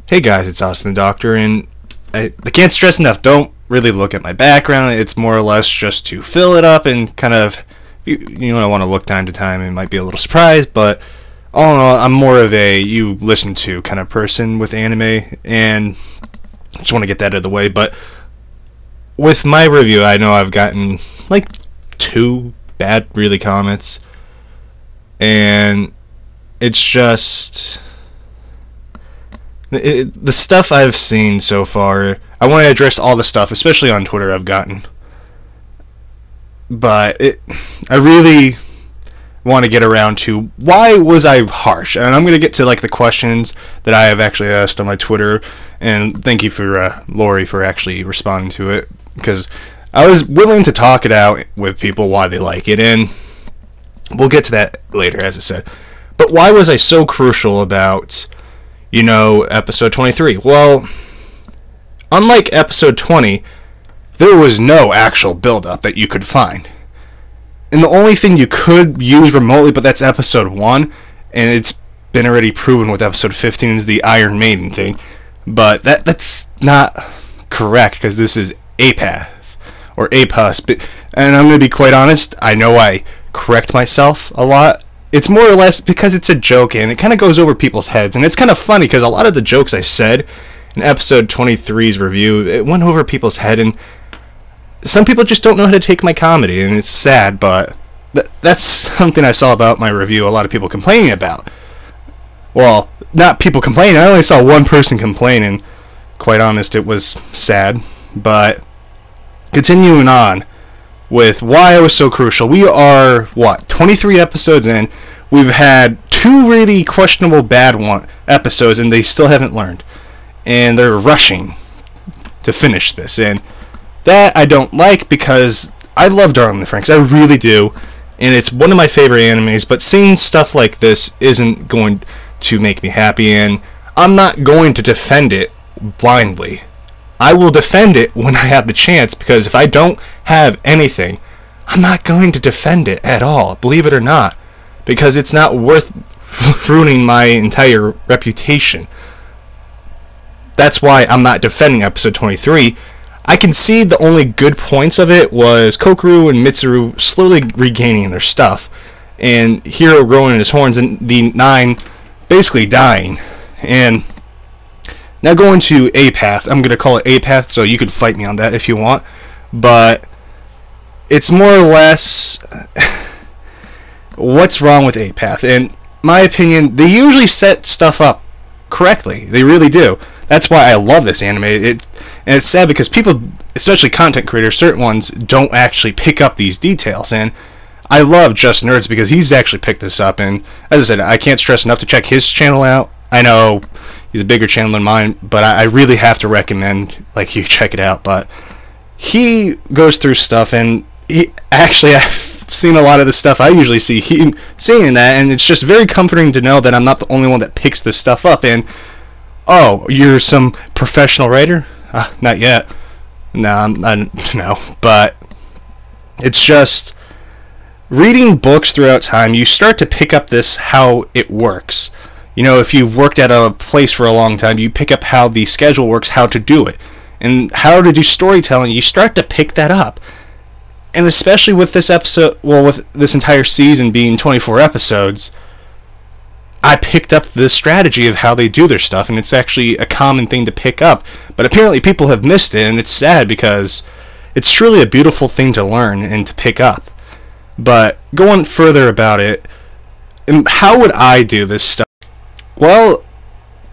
Hey guys, it's Austin the Doctor, and I can't stress enough, don't really look at my background. It's more or less just to fill it up and kind of, I want to look time to time. It might be a little surprised, but all in all, I'm more of a you listen to kind of person with anime, and I just want to get that out of the way. But with my review, I know I've gotten like 2 bad really comments, and it's just the stuff I've seen so far. I want to address all the stuff, especially on Twitter, I've gotten. But I really want to get around to why was I harsh, and I'm going to get to like the questions that I have actually asked on my Twitter. And thank you for Lori for actually responding to it, because I was willing to talk it out with people why they like it, and we'll get to that later, as I said. But why was I so crucial about, episode 23? Well, unlike episode 20, there was no actual build-up that you could find. And the only thing you could use remotely, but that's episode 1, and it's been already proven with episode 15, is the Iron Maiden thing. But that's not correct, because this is Apath, or Apus. And I'm going to be quite honest, I know I correct myself a lot. It's more or less because it's a joke, and it kind of goes over people's heads. And it's kind of funny, because a lot of the jokes I said in episode 23's review, it went over people's head, and some people just don't know how to take my comedy, and it's sad, but that's something I saw about my review, a lot of people complaining about. Well, not people complaining, I only saw one person complain, and quite honest, it was sad. But continuing on with why it was so crucial, we are, 23 episodes in. We've had 2 really questionable bad episodes, and they still haven't learned. And they're rushing to finish this, and that I don't like, because I love Darling in the Franxx, I really do, and it's one of my favorite animes, but seeing stuff like this isn't going to make me happy, and I'm not going to defend it blindly. I will defend it when I have the chance, because if I don't have anything, I'm not going to defend it at all, believe it or not, because it's not worth ruining my entire reputation. That's why I'm not defending episode 23. I can see the only good points of it was Kokoro and Mitsuru slowly regaining their stuff, and Hiro growing his horns, and the 9 basically dying. And now going to Apath, I'm going to call it Apath, so you can fight me on that if you want, but it's more or less what's wrong with Apath. In my opinion, they usually set stuff up correctly. They really do. That's why I love this anime. And it's sad because people, especially content creators, certain ones, don't actually pick up these details. And I love Just Nerds because he's actually picked this up. And as I said, I can't stress enough to check his channel out. I know he's a bigger channel than mine, but I really have to recommend you check it out. But he goes through stuff, and I've seen a lot of the stuff I usually see. He seeing that, and it's just very comforting to know that I'm not the only one that picks this stuff up. And oh, you're some professional writer? Not yet. No, but it's just reading books throughout time, you start to pick up how it works. If you've worked at a place for a long time, you pick up how the schedule works, how to do it, and how to do storytelling. You start to pick that up. And especially with this episode, with this entire season being 24 episodes, I picked up the strategy of how they do their stuff, and it's actually a common thing to pick up. But apparently people have missed it, and it's sad because it's truly a beautiful thing to learn and to pick up. But going further about it, how would I do this stuff? Well,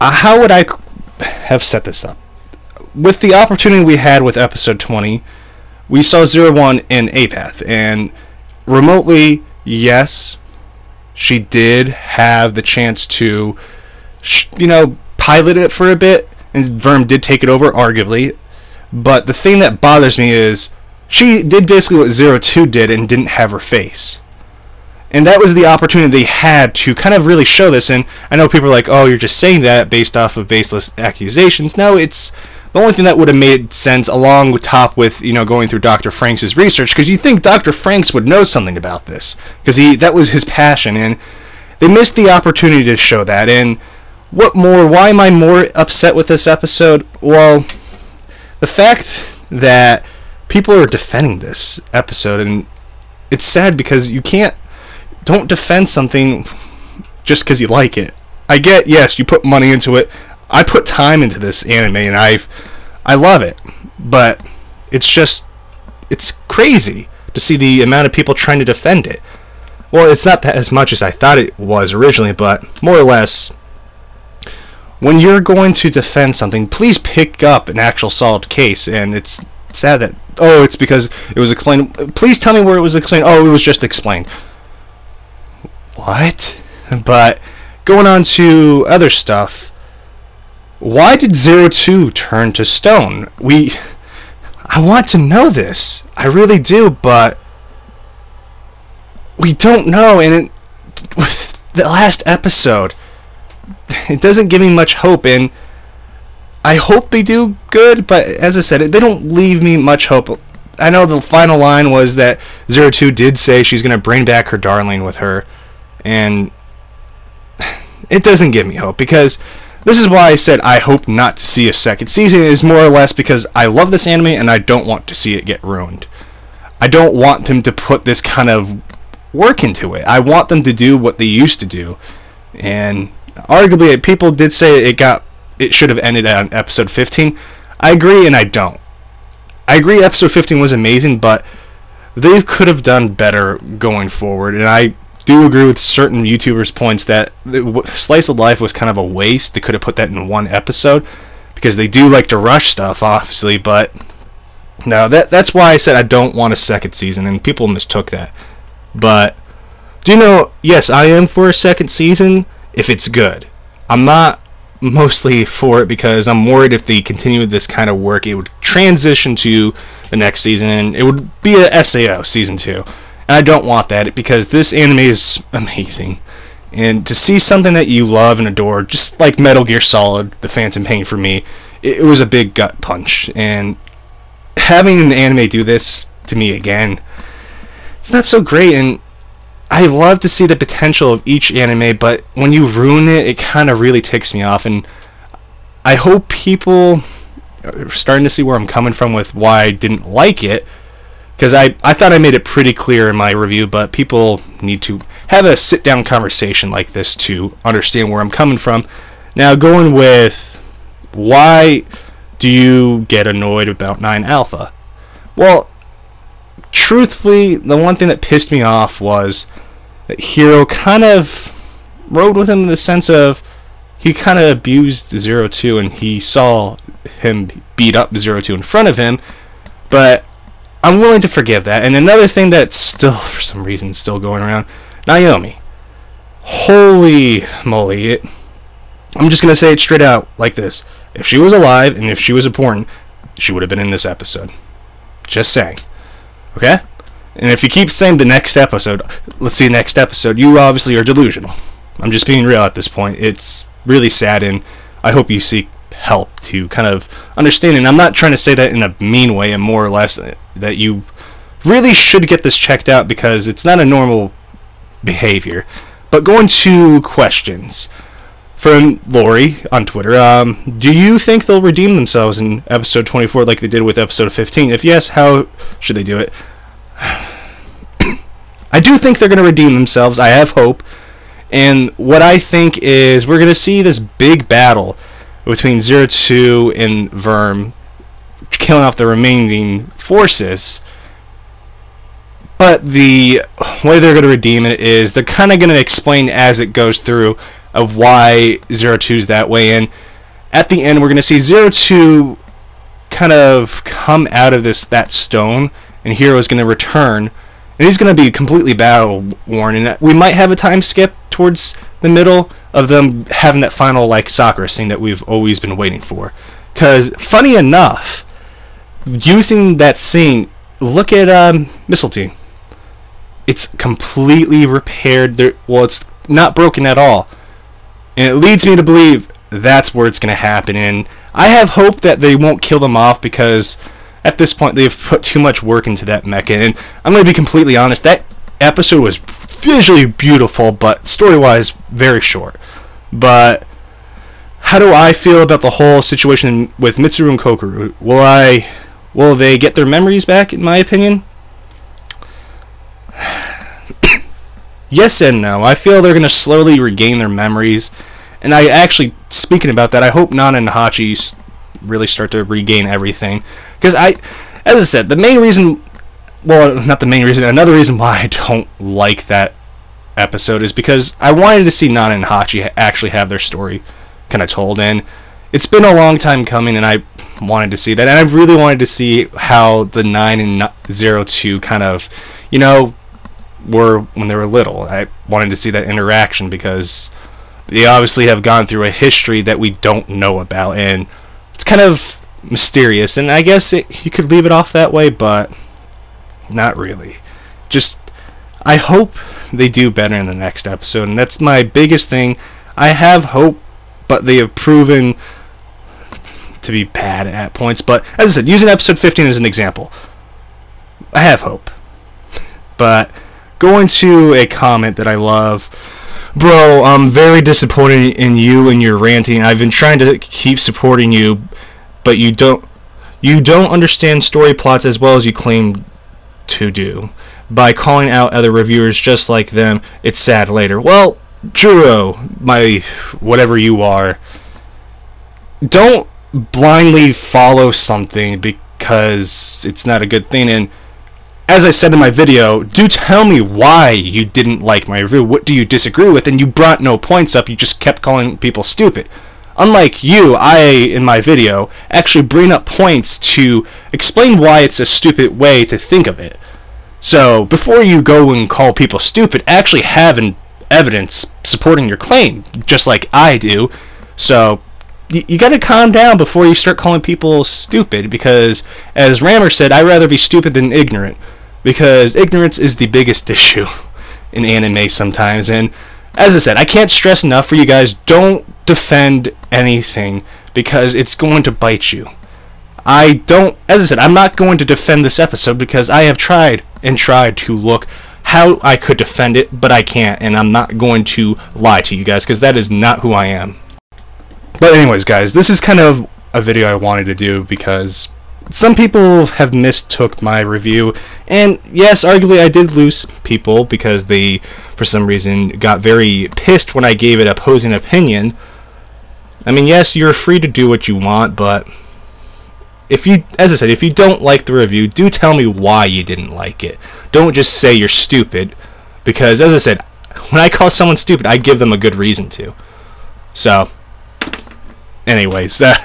how would I have set this up? With the opportunity we had with episode 20, we saw 01 in Apath, and remotely, yes, she did have the chance to, pilot it for a bit, and Verm did take it over, arguably. But the thing that bothers me is she did basically what 02 did and didn't have her face. And that was the opportunity they had to kind of really show this. And I know people are like, oh, you're just saying that based off of baseless accusations. No, it's the only thing that would have made sense, along with going through Dr. Franxx's research, because you think Dr. Franxx would know something about this, because that was his passion, and they missed the opportunity to show that. And what more? Why am I more upset with this episode? Well, the fact that people are defending this episode, and it's sad because don't defend something just because you like it. I get, yes, you put money into it. I put time into this anime, and I love it, but it's crazy to see the amount of people trying to defend it. Well, it's not that as much as I thought it was originally, but more or less, when you're going to defend something, please pick up an actual solid case. And it's sad that, it's because it was explained. Please tell me where it was explained. Oh, it was just explained. What? But going on to other stuff, why did 02 turn to stone? I want to know this. I really do, but we don't know. And with the last episode, it doesn't give me much hope, and I hope they do good, but as I said, they don't leave me much hope. I know the final line was that 02 did say she's going to bring back her darling with her, and it doesn't give me hope, because this is why I said I hope not to see a second season, is more or less because I love this anime and I don't want to see it get ruined. I don't want them to put this kind of work into it. I want them to do what they used to do, and arguably people did say it should have ended on episode 15. I agree, and I don't. I agree episode 15 was amazing, but they could have done better going forward, and I do agree with certain YouTubers' points that Slice of Life was kind of a waste. They could have put that in one episode, because they do like to rush stuff, obviously, but no, that's why I said I don't want a second season, and people mistook that. But do you know, yes, I am for a second season if it's good. I'm not mostly for it because I'm worried if they continue with this kind of work, it would transition to the next season, and it would be a SAO season 2. And I don't want that, because this anime is amazing. And to see something that you love and adore, just like Metal Gear Solid, The Phantom Pain for me, it was a big gut punch. And having an anime do this to me again, it's not so great. And I love to see the potential of each anime, but when you ruin it, it kind of really ticks me off. And I hope people are starting to see where I'm coming from with why I didn't like it, because I thought I made it pretty clear in my review, but people need to have a sit-down conversation like this to understand where I'm coming from. Now, going with why do you get annoyed about 9 Alpha? Well, truthfully, the one thing that pissed me off was that Hero kind of rode with him in the sense of he kind of abused 02, and he saw him beat up 02 in front of him, but I'm willing to forgive that. And another thing that's still, for some reason, still going around, Naomi. Holy moly. I'm just going to say it straight out like this. If she was alive and if she was important, she would have been in this episode. Just saying. Okay? And if you keep saying the next episode, let's see next episode, you obviously are delusional. I'm just being real at this point. It's really sad, and I hope you seek help to kind of understand. And I'm not trying to say that in a mean way, and more or less that you really should get this checked out, because it's not a normal behavior. But going to questions from Lori on Twitter, do you think they'll redeem themselves in episode 24 like they did with episode 15? If yes, how should they do it? I do think they're going to redeem themselves. I have hope. And what I think is we're going to see this big battle between 02 and Verm, killing off the remaining forces. But the way they're going to redeem it is they're kind of going to explain as it goes through of why 02's that way. And at the end, we're going to see 02 kind of come out of that stone, and Hero is going to return. And he's going to be completely battle-worn, and we might have a time skip towards the middle of them having that final, like, Sakura scene that we've always been waiting for. Because, funny enough, using that scene, look at Missile Team. It's completely repaired. Well, it's not broken at all. And it leads me to believe that's where it's going to happen. And I have hope that they won't kill them off, because at this point, they've put too much work into that mecha. And I'm going to be completely honest, that episode was visually beautiful, but story-wise, very short. But how do I feel about the whole situation with Mitsuru and Kokoru? Will they get their memories back, in my opinion? Yes and no. I feel they're going to slowly regain their memories. And I actually, speaking about that, I hope Nana and Hachi really start to regain everything. Because as I said, the main reason, well, not the main reason, another reason why I don't like that episode is because I wanted to see Nana and Hachi actually have their story kind of told. And it's been a long time coming, and I wanted to see that. And I really wanted to see how the 9 and 02 kind of, you know, were when they were little. I wanted to see that interaction because they obviously have gone through a history that we don't know about, and it's kind of mysterious. And I guess you could leave it off that way, but not really. Just, I hope they do better in the next episode, and that's my biggest thing. I have hope, but they have proven to be bad at points. But as I said, using episode 15 as an example, I have hope. But going to a comment that I love, bro, I'm very disappointed in you and your ranting. I've been trying to keep supporting you, but you don't understand story plots as well as you claim to do. By calling out other reviewers just like them, it's sad later. Well, Juro, my whatever you are, don't blindly follow something because it's not a good thing. And as I said in my video, do tell me why you didn't like my review. What do you disagree with? And you brought no points up. You just kept calling people stupid. Unlike you, I, in my video, actually bring up points to explain why it's a stupid way to think of it. So, before you go and call people stupid, actually have evidence supporting your claim, just like I do. So, you gotta calm down before you start calling people stupid, because, as Rammer said, I'd rather be stupid than ignorant, because ignorance is the biggest issue in anime sometimes. And, as I said, I can't stress enough for you guys, don't defend anything, because it's going to bite you. As I said, I'm not going to defend this episode because I have tried and tried to look how I could defend it, but I can't, and I'm not going to lie to you guys because that is not who I am. But anyways, guys, this is kind of a video I wanted to do because some people have mistook my review, and yes, arguably I did lose people because they, for some reason, got very pissed when I gave it opposing opinion. I mean, yes, you're free to do what you want, but as I said, if you don't like the review, do tell me why you didn't like it. Don't just say you're stupid, because as I said, when I call someone stupid, I give them a good reason to. So, anyways, the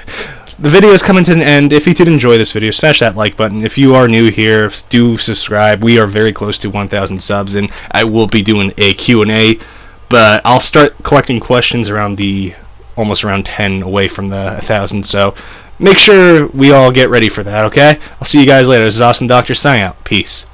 video is coming to an end. If you did enjoy this video, smash that like button. If you are new here, do subscribe. We are very close to 1,000 subs, and I will be doing a Q&A, but I'll start collecting questions almost around 10 away from the 1,000, so make sure we all get ready for that, okay? I'll see you guys later. This is Austin Doctor signing out. Peace.